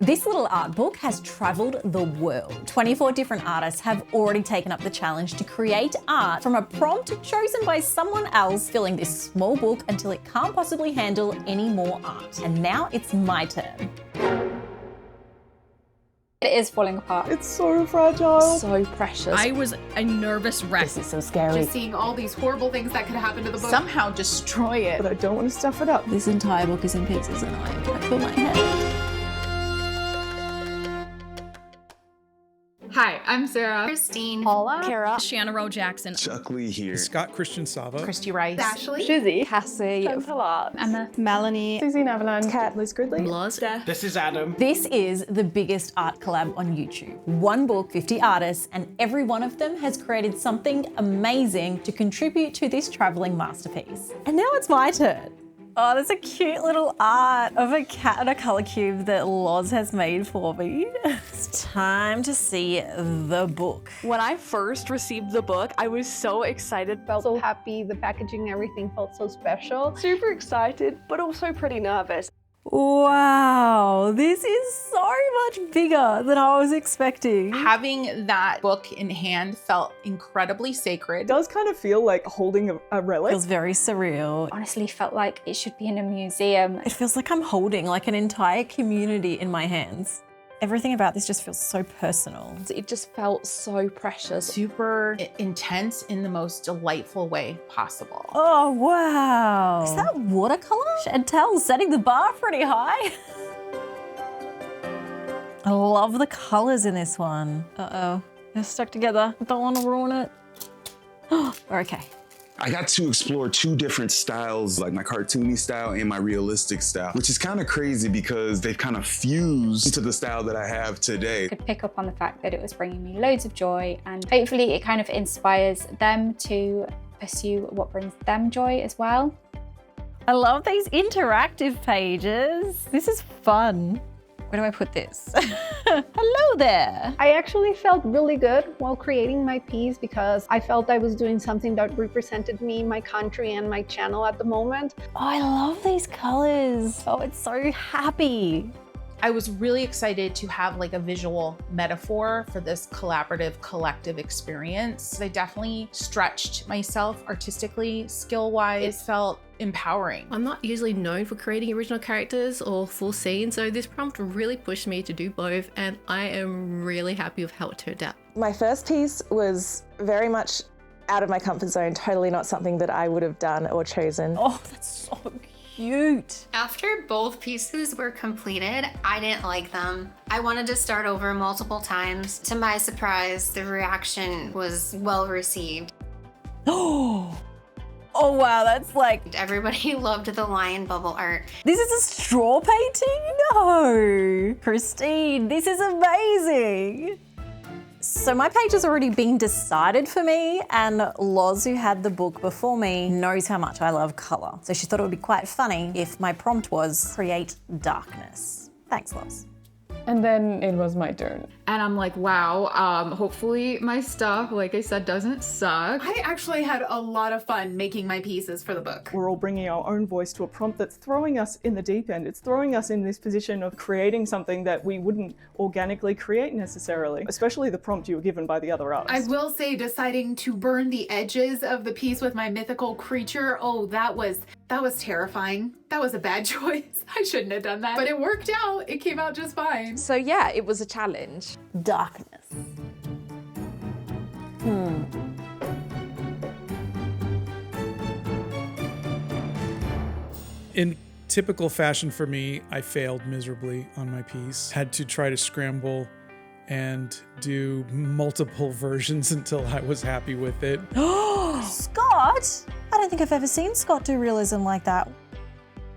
This little art book has traveled the world. 24 different artists have already taken up the challenge to create art from a prompt chosen by someone else, filling this small book until it can't possibly handle any more art. And now it's my turn. It is falling apart. It's so fragile. So precious. I was a nervous wreck. This is so scary. Just seeing all these horrible things that could happen to the book. Somehow destroy it. But I don't want to stuff it up. This entire book is in pieces and I feel my head. Hi, I'm Sarah. Christine. Paula. Kara. Shanna Rowe Jackson. Chuck Lee here. Scott Christian Sava. Christy Rice. Ashley. Shizzy. Cassie. Emma. Melanie. Susie Neverland. Kat. Liz Gridley. Blaz. This is Adam. This is the biggest art collab on YouTube. One book, 50 artists, and every one of them has created something amazing to contribute to this traveling masterpiece. And now it's my turn. Oh, there's a cute little art of a cat and a color cube that Loz has made for me. It's time to see the book. When I first received the book, I was so excited. Felt so happy, the packaging, everything felt so special. Super excited, but also pretty nervous. Wow, this is so much bigger than I was expecting. Having that book in hand felt incredibly sacred. It does kind of feel like holding a relic. It feels very surreal. Honestly felt like it should be in a museum. It feels like I'm holding like an entire community in my hands. Everything about this just feels so personal. It just felt so precious. Super intense in the most delightful way possible. Oh, wow. Is that watercolor? Chantel's setting the bar pretty high. I love the colors in this one. Uh-oh, they're stuck together. I don't want to ruin it. Oh, we're okay. I got to explore two different styles, like my cartoony style and my realistic style, which is kind of crazy because they've kind of fused into the style that I have today. I could pick up on the fact that it was bringing me loads of joy, and hopefully it kind of inspires them to pursue what brings them joy as well. I love these interactive pages. This is fun. Where do I put this? Hello there. I actually felt really good while creating my piece because I felt I was doing something that represented me, my country, and my channel at the moment. Oh, I love these colors. Oh, it's so happy. I was really excited to have like a visual metaphor for this collaborative, collective experience. I definitely stretched myself artistically, skill-wise. It felt empowering. I'm not usually known for creating original characters or full scenes, so this prompt really pushed me to do both, and I am really happy with how it turned out. My first piece was very much out of my comfort zone, totally not something that I would have done or chosen. Oh, that's so cute. After both pieces were completed, I didn't like them. I wanted to start over multiple times. To my surprise, the reaction was well received. Oh wow, that's like... Everybody loved the lion bubble art. This is a straw painting? No. Christine, this is amazing. So my page has already been decided for me, and Loz, who had the book before me, knows how much I love color. So she thought it would be quite funny if my prompt was create darkness. Thanks, Loz. And then it was my turn. And I'm like, wow, hopefully my stuff, like I said, doesn't suck. I actually had a lot of fun making my pieces for the book. We're all bringing our own voice to a prompt that's throwing us in the deep end. It's throwing us in this position of creating something that we wouldn't organically create necessarily, especially the prompt you were given by the other artists. I will say deciding to burn the edges of the piece with my mythical creature, oh, that was terrifying. That was a bad choice. I shouldn't have done that, but it worked out. It came out just fine. So yeah, it was a challenge. Darkness. In typical fashion for me, I failed miserably on my piece. Had to try to scramble and do multiple versions until I was happy with it. Scott? I don't think I've ever seen Scott do realism like that.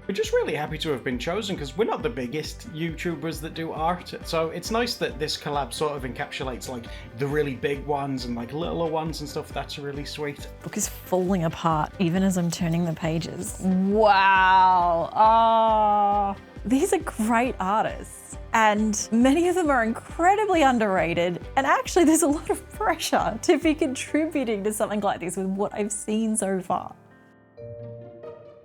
We're just really happy to have been chosen because we're not the biggest YouTubers that do art. So it's nice that this collab sort of encapsulates like the really big ones and like littler ones and stuff. That's really sweet. The book is falling apart even as I'm turning the pages. Wow. Oh, these are great artists. And many of them are incredibly underrated. And actually there's a lot of pressure to be contributing to something like this with what I've seen so far.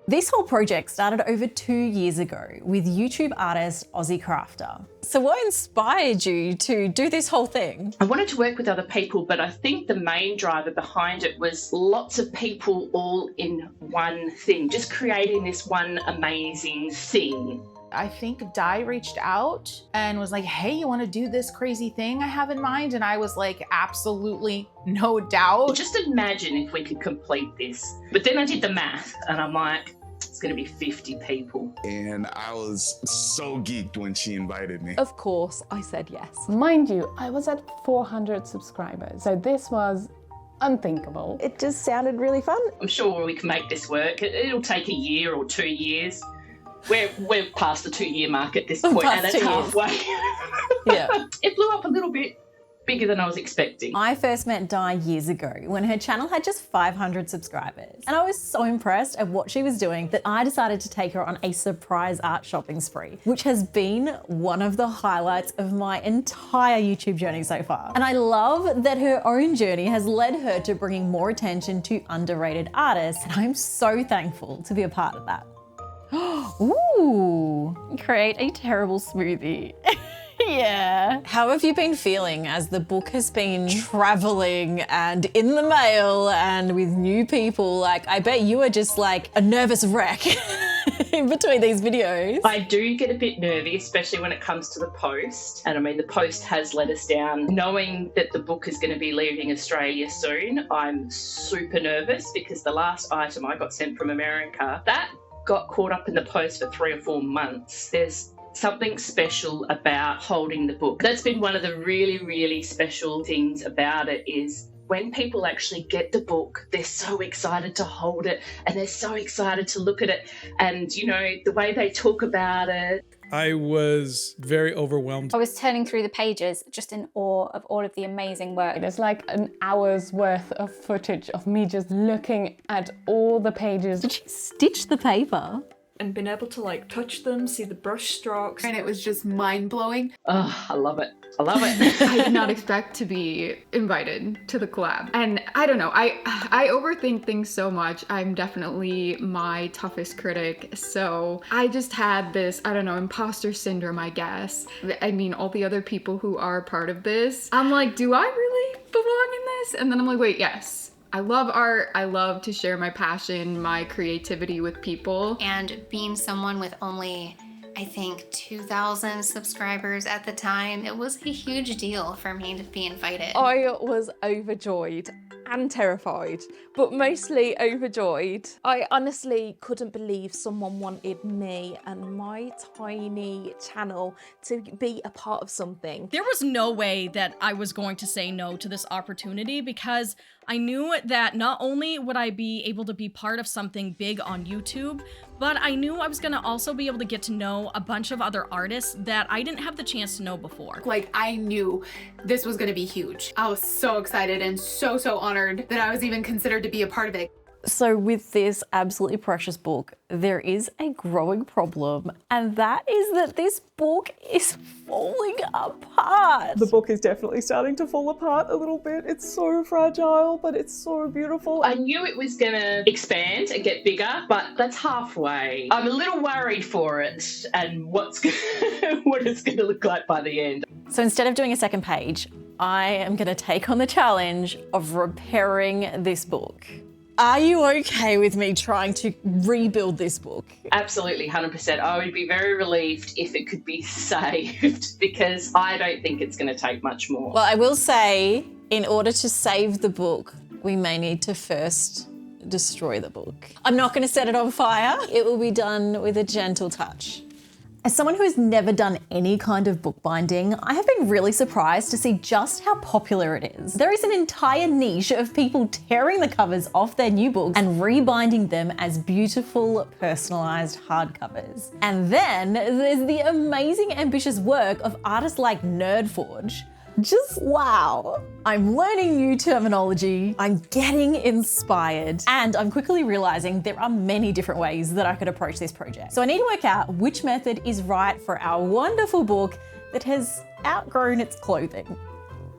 This whole project started over 2 years ago with YouTube artist Aussie Crafter. So what inspired you to do this whole thing? I wanted to work with other people, but I think the main driver behind it was lots of people all in one thing, just creating this one amazing thing. I think Di reached out and was like, hey, you want to do this crazy thing I have in mind? And I was like, absolutely no doubt. Just imagine if we could complete this. But then I did the math and I'm like, it's going to be 50 people. And I was so geeked when she invited me. Of course, I said yes. Mind you, I was at 400 subscribers, so this was unthinkable. It just sounded really fun. I'm sure we can make this work. It'll take a year or 2 years. We're past the 2-year mark at this point, and it's halfway. Yeah. It blew up a little bit bigger than I was expecting. I first met Di years ago when her channel had just 500 subscribers. And I was so impressed at what she was doing that I decided to take her on a surprise art shopping spree, which has been one of the highlights of my entire YouTube journey so far. And I love that her own journey has led her to bringing more attention to underrated artists. And I'm so thankful to be a part of that. Ooh, create a terrible smoothie. Yeah. How have you been feeling as the book has been traveling and in the mail and with new people? Like, I bet you are just like a nervous wreck in between these videos. I do get a bit nervy, especially when it comes to the post. And I mean, the post has let us down. Knowing that the book is going to be leaving Australia soon, I'm super nervous because the last item I got sent from America, that got caught up in the post for 3 or 4 months. There's something special about holding the book. That's been one of the really, really special things about it is when people actually get the book, they're so excited to hold it and they're so excited to look at it. And, you know, the way they talk about it. I was very overwhelmed. I was turning through the pages just in awe of all of the amazing work. There's like an hour's worth of footage of me just looking at all the pages. Did she stitch the paper? And been able to like touch them, see the brush strokes. And it was just mind-blowing. Oh, I love it. I love it. I did not expect to be invited to the collab. And I don't know, I overthink things so much. I'm definitely my toughest critic. So I just had this, I don't know, imposter syndrome, I guess. I mean, all the other people who are part of this, I'm like, do I really belong in this? And then I'm like, wait, yes. I love art. I love to share my passion, my creativity with people. And being someone with only, I think, 2,000 subscribers at the time, it was a huge deal for me to be invited. I was overjoyed and terrified, but mostly overjoyed. I honestly couldn't believe someone wanted me and my tiny channel to be a part of something. There was no way that I was going to say no to this opportunity because I knew that not only would I be able to be part of something big on YouTube, but I knew I was gonna also be able to get to know a bunch of other artists that I didn't have the chance to know before. Like, I knew this was gonna be huge. I was so excited and so honored that I was even considered to be a part of it. So with this absolutely precious book, there is a growing problem, and that is that this book is falling apart. The book is definitely starting to fall apart a little bit. It's so fragile, but it's so beautiful. I knew it was going to expand and get bigger, but that's halfway. I'm a little worried for it and what it's going to look like by the end. So instead of doing a second page, I am going to take on the challenge of repairing this book. Are you okay with me trying to rebuild this book? Absolutely, 100%. I would be very relieved if it could be saved because I don't think it's going to take much more. Well, I will say, in order to save the book, we may need to first destroy the book. I'm not going to set it on fire. It will be done with a gentle touch. As someone who has never done any kind of bookbinding, I have been really surprised to see just how popular it is. There is an entire niche of people tearing the covers off their new books and rebinding them as beautiful, personalized hardcovers. And then there's the amazing, ambitious work of artists like Nerdforge. Just wow. I'm learning new terminology, I'm getting inspired, and I'm quickly realizing there are many different ways that I could approach this project. So I need to work out which method is right for our wonderful book that has outgrown its clothing.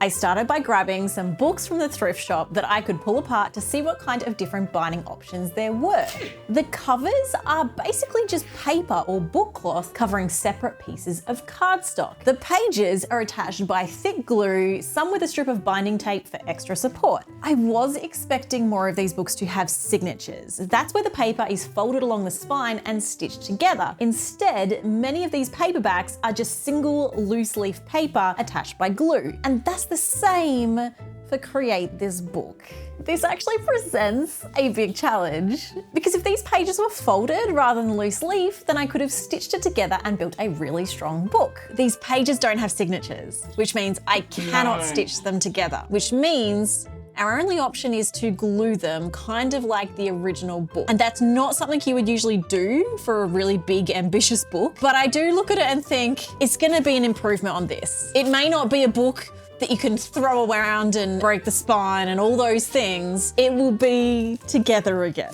I started by grabbing some books from the thrift shop that I could pull apart to see what kind of different binding options there were. The covers are basically just paper or book cloth covering separate pieces of cardstock. The pages are attached by thick glue, some with a strip of binding tape for extra support. I was expecting more of these books to have signatures. That's where the paper is folded along the spine and stitched together. Instead, many of these paperbacks are just single loose leaf paper attached by glue. And that's the same for Create This Book. This actually presents a big challenge because if these pages were folded rather than loose leaf, then I could have stitched it together and built a really strong book. These pages don't have signatures, which means I cannot stitch them together, which means our only option is to glue them, kind of like the original book. And that's not something you would usually do for a really big, ambitious book, but I do look at it and think it's gonna be an improvement on this. It may not be a book that you can throw around and break the spine and all those things. It will be together again.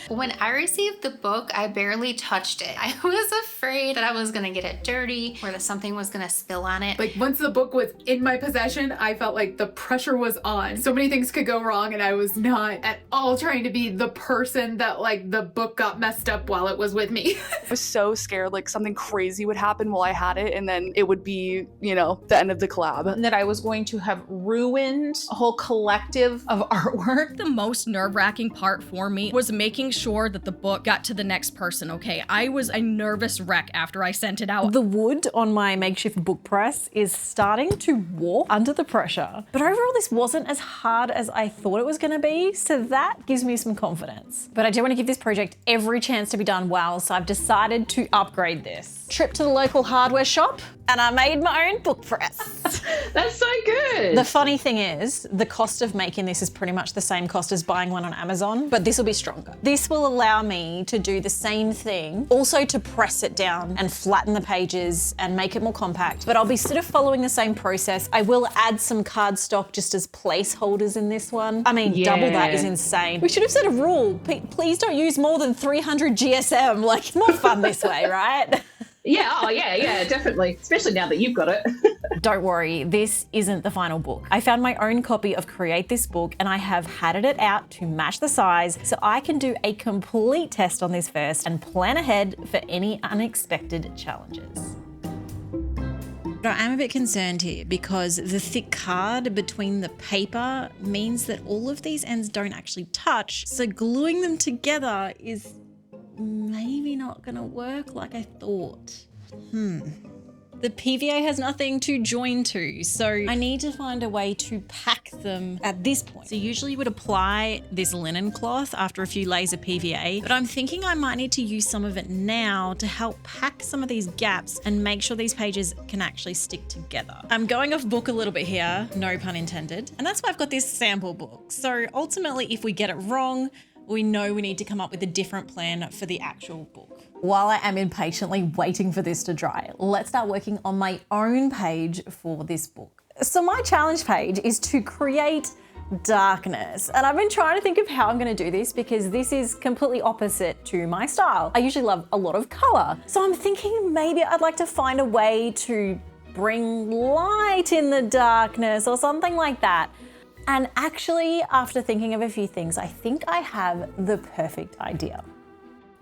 When I received the book, I barely touched it. I was afraid that I was gonna get it dirty or that something was gonna spill on it. Like once the book was in my possession, I felt like the pressure was on. So many things could go wrong and I was not at all trying to be the person that like the book got messed up while it was with me. I was so scared like something crazy would happen while I had it and then it would be, you know, the end of the collab. And that I was going to have ruined a whole collective of artwork. The most nerve-wracking part for me was making sure that the book got to the next person, okay? I was a nervous wreck after I sent it out. The wood on my makeshift book press is starting to warp under the pressure. But overall, this wasn't as hard as I thought it was gonna be, so that gives me some confidence. But I do want to give this project every chance to be done well, so I've decided to upgrade this. Trip to the local hardware shop, and I made my own book press. That's so good. The funny thing is, the cost of making this is pretty much the same cost as buying one on Amazon, but this will be stronger. This will allow me to do the same thing, also to press it down and flatten the pages and make it more compact, but I'll be sort of following the same process. I will add some cardstock just as placeholders in this one. I mean, double that is insane. We should have set a rule. Please don't use more than 300 GSM. Like, it's more fun this way, right? Yeah, oh yeah, definitely. Especially now that you've got it. Don't worry, this isn't the final book. I found my own copy of Create This Book and I have hatted it out to match the size so I can do a complete test on this first and plan ahead for any unexpected challenges. But I am a bit concerned here because the thick card between the paper means that all of these ends don't actually touch, so gluing them together is maybe not gonna work like I thought. The PVA has nothing to join to, so I need to find a way to pack them at this point. So usually you would apply this linen cloth after a few layers of PVA, but I'm thinking I might need to use some of it now to help pack some of these gaps and make sure these pages can actually stick together. I'm going off book a little bit here, no pun intended, and that's why I've got this sample book. So ultimately, if we get it wrong, we know we need to come up with a different plan for the actual book. While I am impatiently waiting for this to dry, let's start working on my own page for this book. So my challenge page is to create darkness. And I've been trying to think of how I'm gonna do this because this is completely opposite to my style. I usually love a lot of color. So I'm thinking maybe I'd like to find a way to bring light in the darkness or something like that. And actually, after thinking of a few things, I think I have the perfect idea.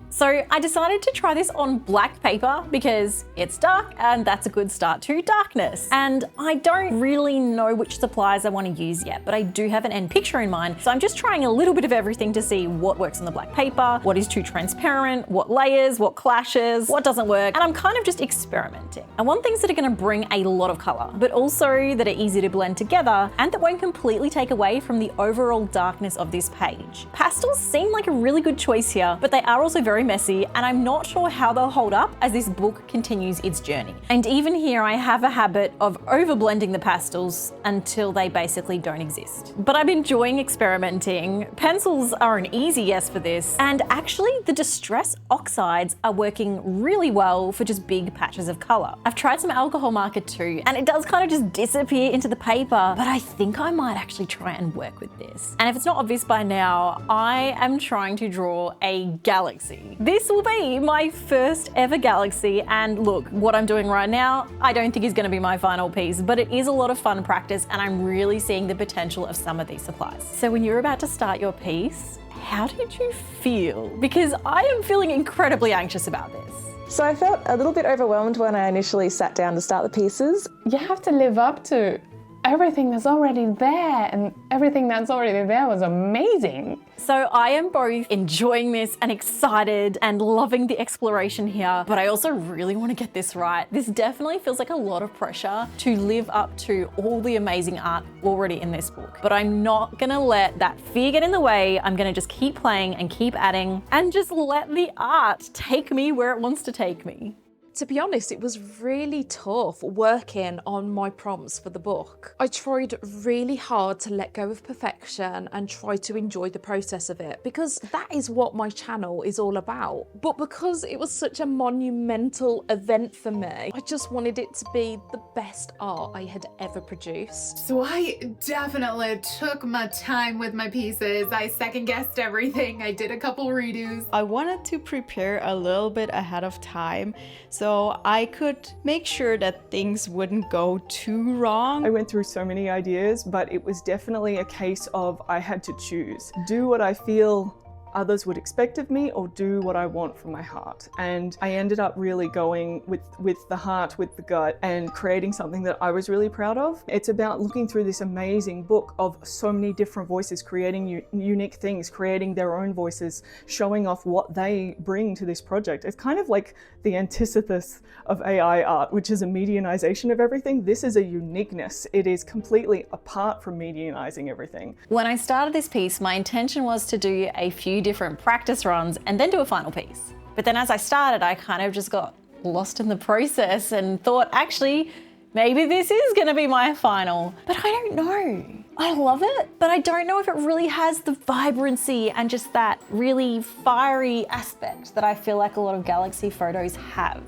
So I decided to try this on black paper because it's dark and that's a good start to darkness. And I don't really know which supplies I want to use yet, but I do have an end picture in mind. So I'm just trying a little bit of everything to see what works on the black paper, what is too transparent, what layers, what clashes, what doesn't work. And I'm kind of just experimenting. I want things that are going to bring a lot of color, but also that are easy to blend together and that won't completely take away from the overall darkness of this page. Pastels seem like a really good choice here, but they are also very messy and I'm not sure how they'll hold up as this book continues its journey. And even here I have a habit of over blending the pastels until they basically don't exist. But I'm enjoying experimenting. Pencils are an easy yes for this, and actually the distress oxides are working really well for just big patches of color. I've tried some alcohol marker too, and it does kind of just disappear into the paper, but I think I might actually try and work with this. And if it's not obvious by now, I am trying to draw a galaxy. me. This will be my first ever Galaxy, and look, what I'm doing right now, I don't think is gonna be my final piece, but it is a lot of fun practice and I'm really seeing the potential of some of these supplies. So when you're about to start your piece, how did you feel? Because I am feeling incredibly anxious about this. So I felt a little bit overwhelmed when I initially sat down to start the pieces. You have to live up to everything that's already there, and everything that's already there was amazing. So I am both enjoying this and excited and loving the exploration here, but I also really want to get this right. This definitely feels like a lot of pressure to live up to all the amazing art already in this book. But I'm not gonna let that fear get in the way. I'm gonna just keep playing and keep adding and just let the art take me where it wants to take me. To be honest, it was really tough working on my prompts for the book. I tried really hard to let go of perfection and try to enjoy the process of it, because that is what my channel is all about. But because it was such a monumental event for me, I just wanted it to be the best art I had ever produced. So I definitely took my time with my pieces. I second-guessed everything. I did a couple redos. I wanted to prepare a little bit ahead of time, so I could make sure that things wouldn't go too wrong. I went through so many ideas, but it was definitely a case of I had to choose. Do what I feel others would expect of me, or do what I want from my heart. And I ended up really going with the heart, with the gut, and creating something that I was really proud of. It's about looking through this amazing book of so many different voices, creating unique things, creating their own voices, showing off what they bring to this project. It's kind of like the antithesis of AI art, which is a medianization of everything. This is a uniqueness. It is completely apart from medianizing everything. When I started this piece, my intention was to do a few different practice runs and then do a final piece. But then as I started, I kind of just got lost in the process and thought, actually, maybe this is gonna be my final. But I don't know. I love it, but I don't know if it really has the vibrancy and just that really fiery aspect that I feel like a lot of Galaxy photos have.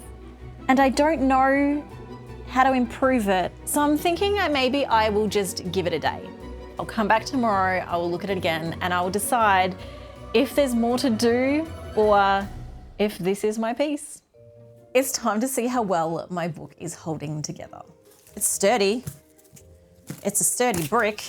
And I don't know how to improve it. So I'm thinking that maybe I will just give it a day. I'll come back tomorrow, I will look at it again, and I will decide if there's more to do or if this is my piece. It's time to see how well my book is holding together. It's sturdy. It's a sturdy brick.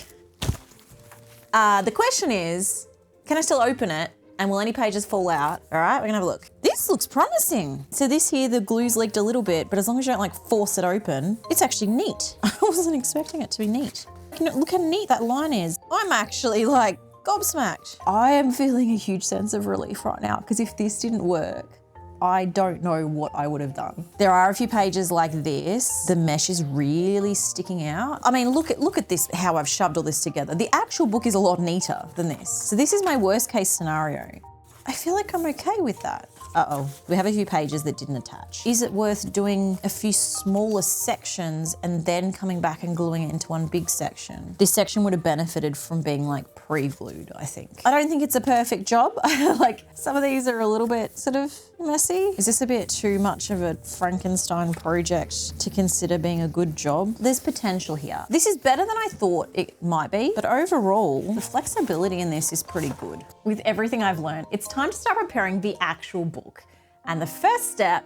The question is, can I still open it? And will any pages fall out? All right, we're gonna have a look. This looks promising. So this here, the glue's leaked a little bit, but as long as you don't like force it open, it's actually neat. I wasn't expecting it to be neat. Look how neat that line is. I'm actually like gobsmacked. I am feeling a huge sense of relief right now, because if this didn't work, I don't know what I would have done. There are a few pages like this. The mesh is really sticking out. I mean, look at this, how I've shoved all this together. The actual book is a lot neater than this. So this is my worst case scenario. I feel like I'm okay with that. Uh-oh, we have a few pages that didn't attach. Is it worth doing a few smaller sections and then coming back and gluing it into one big section? This section would have benefited from being like pre-glued, I think. I don't think it's a perfect job. Like some of these are a little bit sort of messy. Is this a bit too much of a Frankenstein project to consider being a good job? There's potential here. This is better than I thought it might be, but overall, the flexibility in this is pretty good. With everything I've learned, it's time to start preparing the actual book. And the first step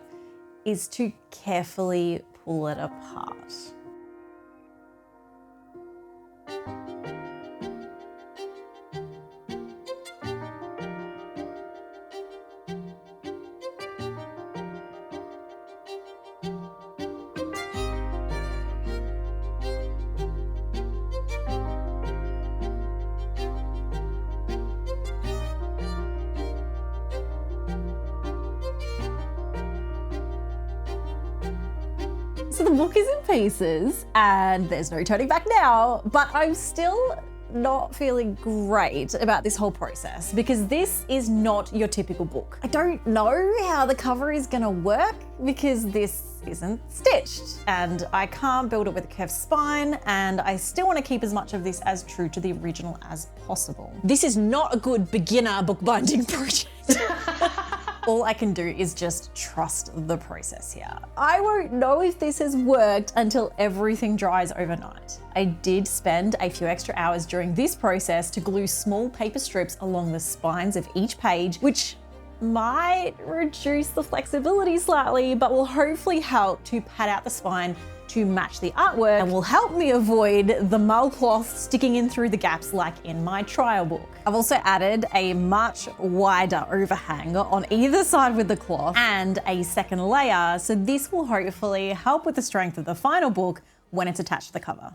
is to carefully pull it apart. So the book is in pieces and there's no turning back now, but I'm still not feeling great about this whole process because this is not your typical book. I don't know how the cover is gonna work because this isn't stitched and I can't build it with a curved spine, and I still want to keep as much of this as true to the original as possible. This is not a good beginner bookbinding project. All I can do is just trust the process here. I won't know if this has worked until everything dries overnight. I did spend a few extra hours during this process to glue small paper strips along the spines of each page, which might reduce the flexibility slightly, but will hopefully help to pad out the spine to match the artwork and will help me avoid the mull cloth sticking in through the gaps like in my trial book. I've also added a much wider overhang on either side with the cloth and a second layer, so this will hopefully help with the strength of the final book when it's attached to the cover.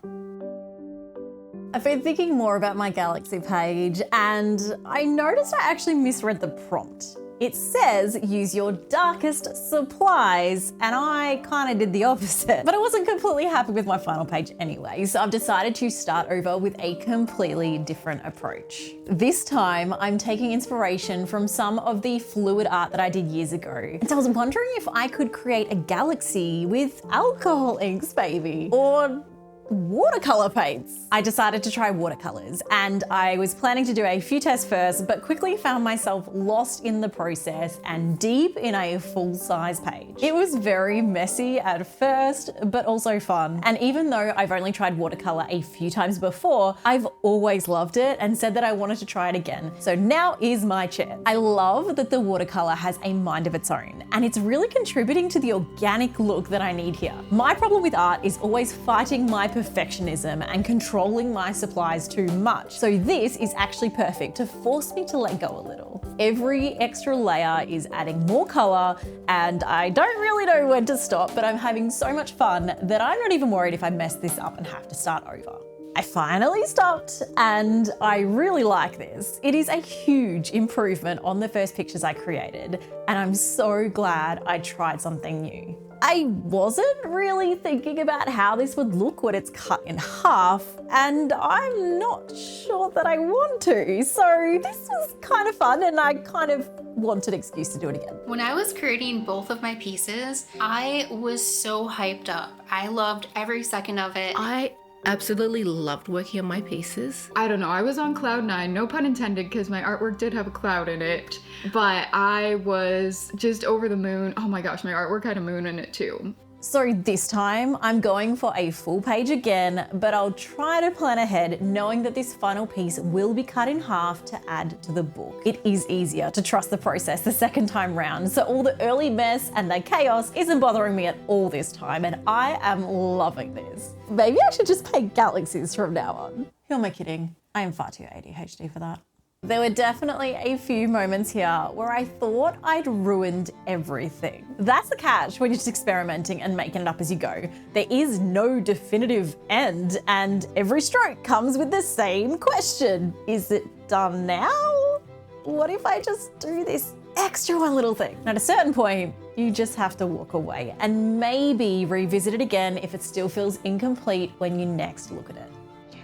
I've been thinking more about my Galaxy page and I noticed I actually misread the prompt. It says use your darkest supplies, and I kind of did the opposite. But I wasn't completely happy with my final page anyway, so I've decided to start over with a completely different approach. This time, I'm taking inspiration from some of the fluid art that I did years ago. And so I was wondering if I could create a galaxy with alcohol inks, maybe, or watercolor paints. I decided to try watercolors and I was planning to do a few tests first, but quickly found myself lost in the process and deep in a full-size page. It was very messy at first, but also fun. And even though I've only tried watercolor a few times before, I've always loved it and said that I wanted to try it again. So now is my chance. I love that the watercolor has a mind of its own and it's really contributing to the organic look that I need here. My problem with art is always fighting my perfectionism and controlling my supplies too much. So this is actually perfect to force me to let go a little. Every extra layer is adding more color and I don't really know when to stop, but I'm having so much fun that I'm not even worried if I mess this up and have to start over. I finally stopped and I really like this. It is a huge improvement on the first pictures I created and I'm so glad I tried something new. I wasn't really thinking about how this would look when it's cut in half, and I'm not sure that I want to. So this was kind of fun and I kind of want an excuse to do it again. When I was creating both of my pieces, I was so hyped up. I loved every second of it. I absolutely loved working on my pieces. I don't know, I was on cloud nine, no pun intended, because my artwork did have a cloud in it, but I was just over the moon. Oh my gosh, my artwork had a moon in it too. So this time I'm going for a full page again, but I'll try to plan ahead knowing that this final piece will be cut in half to add to the book. It is easier to trust the process the second time round, so all the early mess and the chaos isn't bothering me at all this time, and I am loving this. Maybe I should just paint galaxies from now on. Who am I kidding? I am far too ADHD for that. There were definitely a few moments here where I thought I'd ruined everything. That's the catch when you're just experimenting and making it up as you go. There is no definitive end, and every stroke comes with the same question. Is it done now? What if I just do this extra one little thing? And at a certain point, you just have to walk away and maybe revisit it again if it still feels incomplete when you next look at it.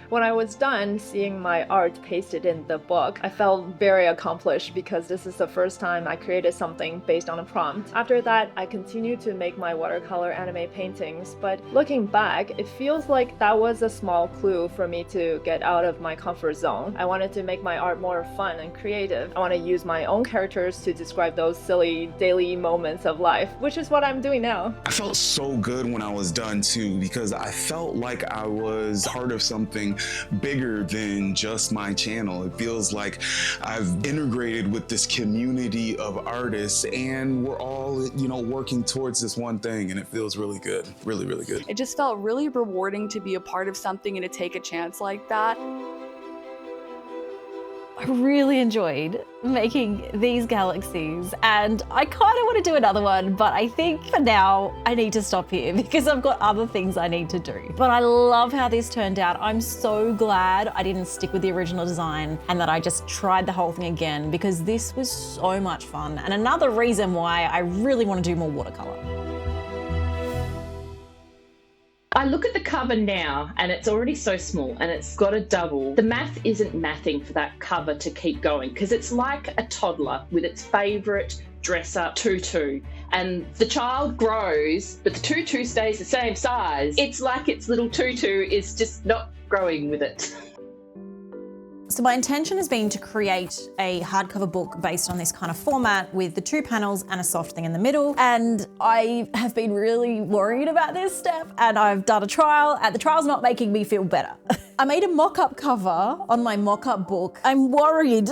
When I was done seeing my art pasted in the book, I felt very accomplished because this is the first time I created something based on a prompt. After that, I continued to make my watercolor anime paintings, but looking back, it feels like that was a small clue for me to get out of my comfort zone. I wanted to make my art more fun and creative. I want to use my own characters to describe those silly daily moments of life, which is what I'm doing now. I felt so good when I was done too, because I felt like I was part of something bigger than just my channel. It feels like I've integrated with this community of artists and we're all, you know, working towards this one thing, and it feels really good. Really, really good. It just felt really rewarding to be a part of something and to take a chance like that. I really enjoyed making these galaxies and I kind of want to do another one, but I think for now I need to stop here because I've got other things I need to do. But I love how this turned out. I'm so glad I didn't stick with the original design and that I just tried the whole thing again because this was so much fun and another reason why I really want to do more watercolor. I look at the cover now and it's already so small and it's got a double. The math isn't mathing for that cover to keep going because it's like a toddler with its favourite dress up tutu, and the child grows but the tutu stays the same size. It's like its little tutu is just not growing with it. So my intention has been to create a hardcover book based on this kind of format with the 2 panels and a soft thing in the middle. And I have been really worried about this step and I've done a trial and the trial's not making me feel better. I made a mock-up cover on my mock-up book. I'm worried.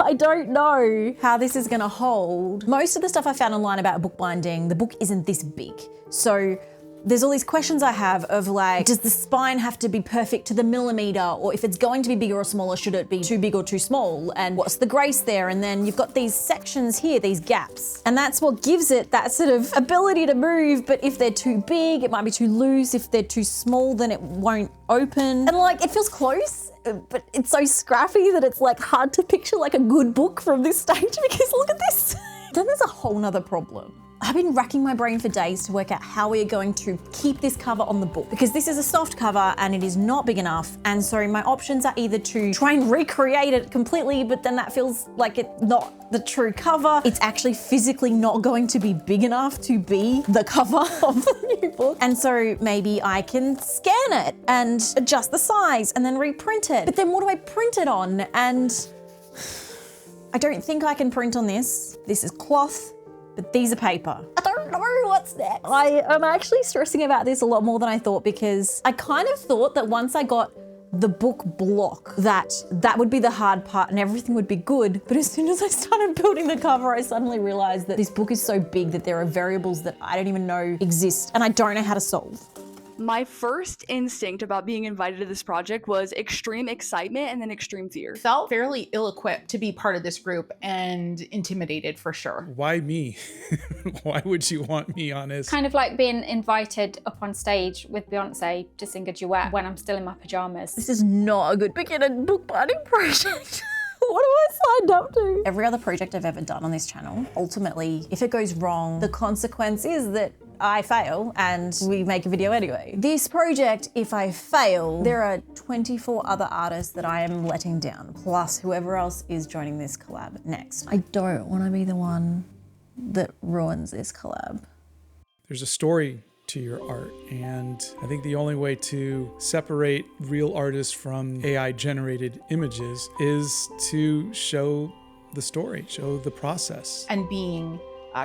I don't know how this is gonna hold. Most of the stuff I found online about bookbinding, the book isn't this big. So there's all these questions I have of like, does the spine have to be perfect to the millimeter? Or if it's going to be bigger or smaller, should it be too big or too small? And what's the grace there? And then you've got these sections here, these gaps. And that's what gives it that sort of ability to move. But if they're too big, it might be too loose. If they're too small, then it won't open. And like, it feels close, but it's so scrappy that it's like hard to picture like a good book from this stage because look at this. Then there's a whole nother problem. I've been racking my brain for days to work out how we are going to keep this cover on the book because this is a soft cover and it is not big enough. And so my options are either to try and recreate it completely, but then that feels like it's not the true cover. It's actually physically not going to be big enough to be the cover of the new book. And so maybe I can scan it and adjust the size and then reprint it. But then what do I print it on? And I don't think I can print on this. This is cloth. But these are paper. I don't know what's next. I am actually stressing about this a lot more than I thought because I kind of thought that once I got the book block, that would be the hard part and everything would be good. But as soon as I started building the cover, I suddenly realized that this book is so big that there are variables that I don't even know exist and I don't know how to solve. My first instinct about being invited to this project was extreme excitement and then extreme fear. Felt fairly ill-equipped to be part of this group and intimidated for sure. Why me? Why would you want me on this? Kind of like being invited up on stage with Beyonce to sing a duet when I'm still in my pajamas. This is not a good beginner bookbinding project. What do I sign up to? Every other project I've ever done on this channel, ultimately, if it goes wrong, the consequence is that I fail and we make a video anyway. This project, if I fail, there are 24 other artists that I am letting down, plus whoever else is joining this collab next. I don't want to be the one that ruins this collab. There's a story to your art, and I think the only way to separate real artists from AI generated images is to show the story, show the process. And being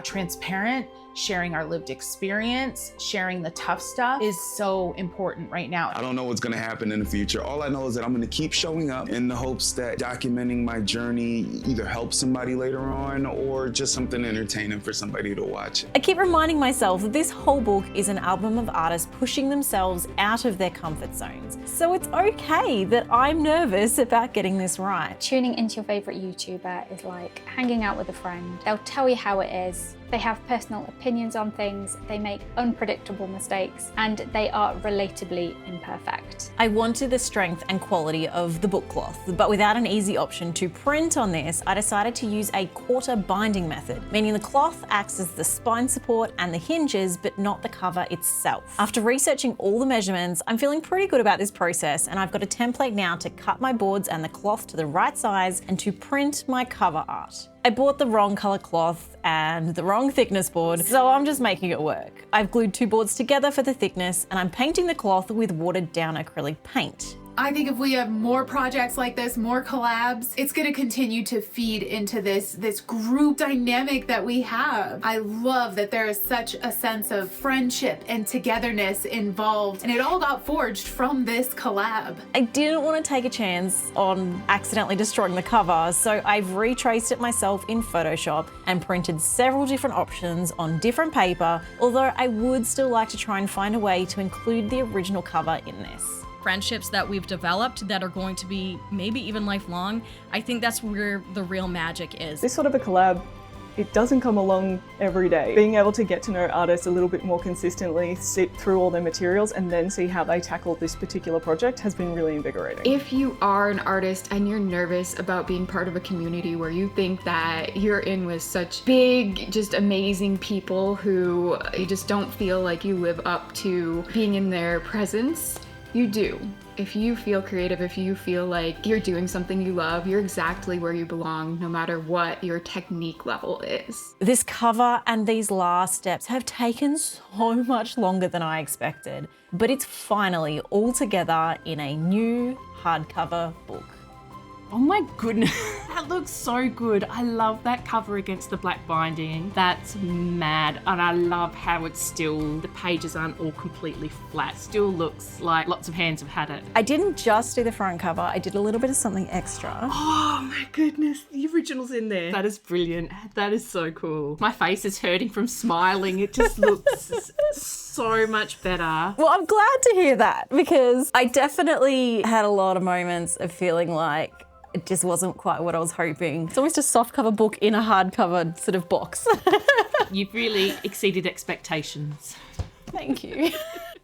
transparent, sharing our lived experience, sharing the tough stuff is so important right now. I don't know what's gonna happen in the future. All I know is that I'm gonna keep showing up in the hopes that documenting my journey either helps somebody later on or just something entertaining for somebody to watch. I keep reminding myself that this whole book is an album of artists pushing themselves out of their comfort zones. So it's okay that I'm nervous about getting this right. Tuning into your favorite YouTuber is like hanging out with a friend. They'll tell you how it is. They have personal opinions on things, they make unpredictable mistakes, and they are relatably imperfect. I wanted the strength and quality of the book cloth, but without an easy option to print on this, I decided to use a quarter binding method, meaning the cloth acts as the spine support and the hinges, but not the cover itself. After researching all the measurements, I'm feeling pretty good about this process, and I've got a template now to cut my boards and the cloth to the right size and to print my cover art. I bought the wrong color cloth and the wrong thickness board, so I'm just making it work. I've glued two boards together for the thickness and I'm painting the cloth with watered down acrylic paint. I think if we have more projects like this, more collabs, it's going to continue to feed into this group dynamic that we have. I love that there is such a sense of friendship and togetherness involved, and it all got forged from this collab. I didn't want to take a chance on accidentally destroying the cover, so I've retraced it myself in Photoshop and printed several different options on different paper, although I would still like to try and find a way to include the original cover in this. Friendships that we've developed that are going to be maybe even lifelong, I think that's where the real magic is. This sort of a collab, it doesn't come along every day. Being able to get to know artists a little bit more consistently, sit through all their materials, and then see how they tackle this particular project has been really invigorating. If you are an artist and you're nervous about being part of a community where you think that you're in with such big, just amazing people who you just don't feel like you live up to being in their presence, you do. If you feel creative, if you feel like you're doing something you love, you're exactly where you belong, no matter what your technique level is. This cover and these last steps have taken so much longer than I expected, but it's finally all together in a new hardcover book. Oh my goodness, that looks so good. I love that cover against the black binding. That's mad. And I love how it's still, the pages aren't all completely flat. Still looks like lots of hands have had it. I didn't just do the front cover, I did a little bit of something extra. Oh my goodness, the original's in there. That is brilliant. That is so cool. My face is hurting from smiling. It just looks so much better. Well, I'm glad to hear that because I definitely had a lot of moments of feeling like it just wasn't quite what I was hoping. It's almost a softcover book in a hardcover sort of box. You've really exceeded expectations. Thank you.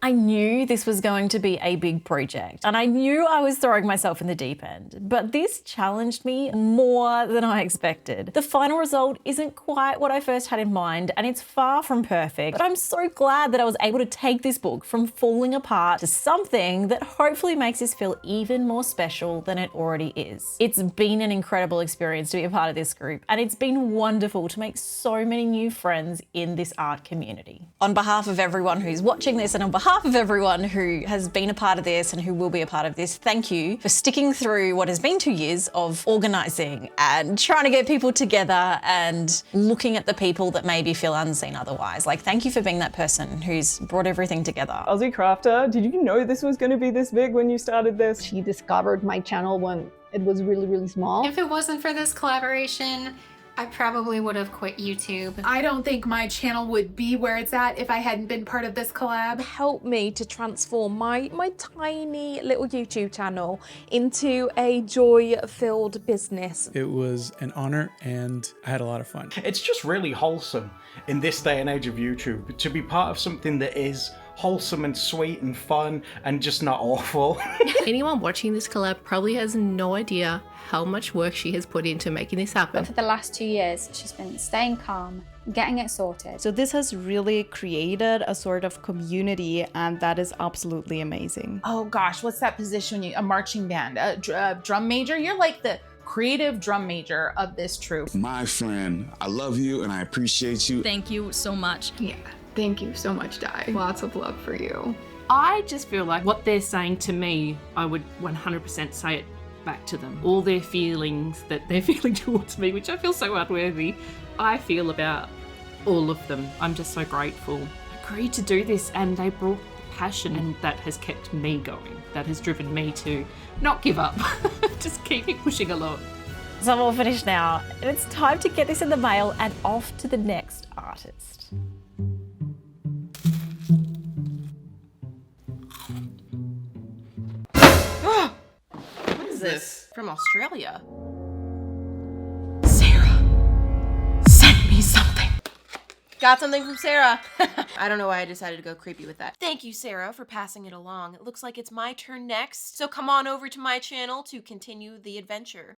I knew this was going to be a big project and I knew I was throwing myself in the deep end, but this challenged me more than I expected. The final result isn't quite what I first had in mind and it's far from perfect, but I'm so glad that I was able to take this book from falling apart to something that hopefully makes this feel even more special than it already is. It's been an incredible experience to be a part of this group and it's been wonderful to make so many new friends in this art community. On behalf of everyone who's watching this and on behalf of everyone who has been a part of this and who will be a part of this, thank you for sticking through what has been 2 years of organising and trying to get people together and looking at the people that maybe feel unseen otherwise. Like, thank you for being that person who's brought everything together. Aussie Crafter, did you know this was going to be this big when you started this? She discovered my channel when it was really, really small. If it wasn't for this collaboration, I probably would have quit YouTube. I don't think my channel would be where it's at if I hadn't been part of this collab. Helped me to transform my tiny little YouTube channel into a joy-filled business. It was an honor and I had a lot of fun. It's just really wholesome in this day and age of YouTube to be part of something that is wholesome and sweet and fun and just not awful. Anyone watching this collab probably has no idea how much work she has put into making this happen. But for the last 2 years, she's been staying calm, getting it sorted. So this has really created a sort of community and that is absolutely amazing. Oh gosh, what's that position? A marching band, a drum major? You're like the creative drum major of this troupe. My friend, I love you and I appreciate you. Thank you so much. Yeah, thank you so much, Di. Lots of love for you. I just feel like what they're saying to me, I would 100% say it back to them. All their feelings that they're feeling towards me, which I feel so unworthy, I feel about all of them. I'm just so grateful. I agreed to do this and they brought passion and that has kept me going. That has driven me to not give up, just keep pushing along. So I'm all finished now and it's time to get this in the mail and off to the next artist. What is this? From Australia. Send me something. Got something from Sarah. I don't know why I decided to go creepy with that. Thank you, Sarah, for passing it along. It looks like it's my turn next, so come on over to my channel to continue the adventure.